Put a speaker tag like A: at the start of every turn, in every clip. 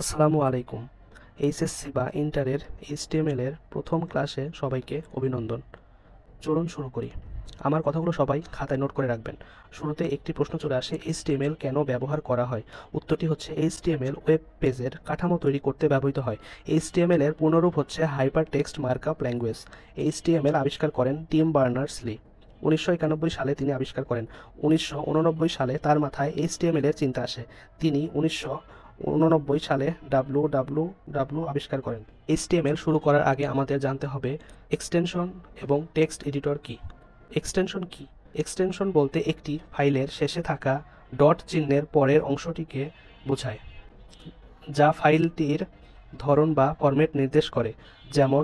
A: আসসালামু আলাইকুম। এইচএসসি বা ইন্টারের এইচটিএমএল এর প্রথম ক্লাসে সবাইকে অভিনন্দন। চলুন শুরু করি। আমার কথাগুলো সবাই খাতায় নোট করে রাখবেন। শুরুতে একটি প্রশ্ন চলে আসে, এইচটিএমএল কেন ব্যবহার করা হয়? উত্তরটি হচ্ছে, এইচটিএমএল ওয়েব পেজের কাঠামো তৈরি করতে ব্যবহৃত হয়। এইচটিএমএল এর পূর্ণরূপ হচ্ছে hyper text markup language. HTML আবিষ্কার করেন টিম বার্নার্স-লি। 1991 সালে তিনি আবিষ্কার করেন। 1989 সালে তার মাথায় এইচটিএমএল এর চিন্তা আসে। তিনি 1989 সালে ডাব্লু আবিষ্কার করেন। এইচটিএমএল শুরু করার আগে আমাদের জানতে হবে এক্সটেনশন এবং টেক্সট এডিটর কি। এক্সটেনশন কি? এক্সটেনশন বলতে একটি ফাইলের শেষে থাকা ডট চিহ্নের পরের অংশটিকে বোঝায়, যা ফাইলটির ধরন বা ফরম্যাট নির্দেশ করে, যেমন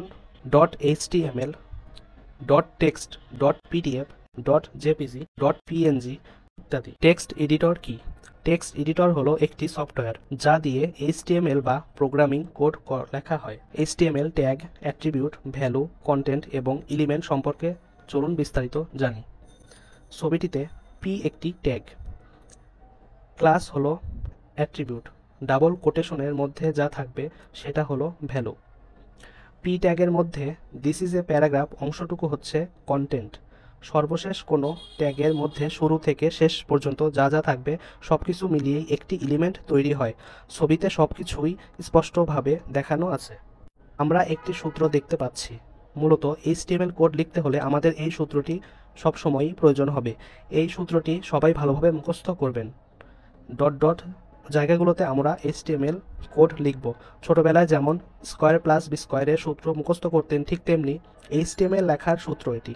A: dot HTML, dot text, dot PDF, dot JPG, dot PNG ইত্যাদি। টেক্সট এডিটর কি? টেক্সট এডিটর হলো একটি সফটওয়্যার যা দিয়ে এইচটিএমএল বা প্রোগ্রামিং কোড লেখা হয়। HTML tag, attribute, value, content এবং এলিমেন্ট সম্পর্কে চলুন বিস্তারিত জানি। ছবিটিতে পি একটি ট্যাগ, ক্লাস হলো অ্যাট্রিবিউট, ডাবল কোটেশনের মধ্যে যা থাকবে সেটা হলো ভ্যালু। পি ট্যাগের মধ্যে দিস ইজ এ প্যারাগ্রাফ অংশটুকু হচ্ছে কন্টেন্ট। সর্বশেষ কোনো ট্যাগের মধ্যে শুরু থেকে শেষ পর্যন্ত যা যা থাকবে সবকিছু মিলিয়েই একটি এলিমেন্ট তৈরি হয়। ছবিতে সবকিছুই স্পষ্টভাবে দেখানো আছে। আমরা একটি সূত্র দেখতে পাচ্ছি। মূলত এইচটিএমএল কোড লিখতে হলে আমাদের এই সূত্রটি সবসময়ই প্রয়োজন হবে। এই সূত্রটি সবাই ভালোভাবে মুখস্থ করবেন। ডট ডট জায়গাগুলোতে আমরা এইচটিএমএল কোড লিখব। ছোটবেলায় যেমন স্কোয়ার প্লাস বি স্কোয়ারের সূত্র মুখস্থ করতেন, ঠিক তেমনি এইচটিএমএল লেখার সূত্র এটি।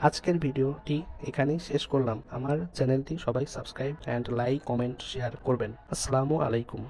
A: আজকের ভিডিওটি এখানেই শেষ করলাম। আমার চ্যানেলটি সবাই subscribe and like, comment, share করবেন। আসসালামু আলাইকুম।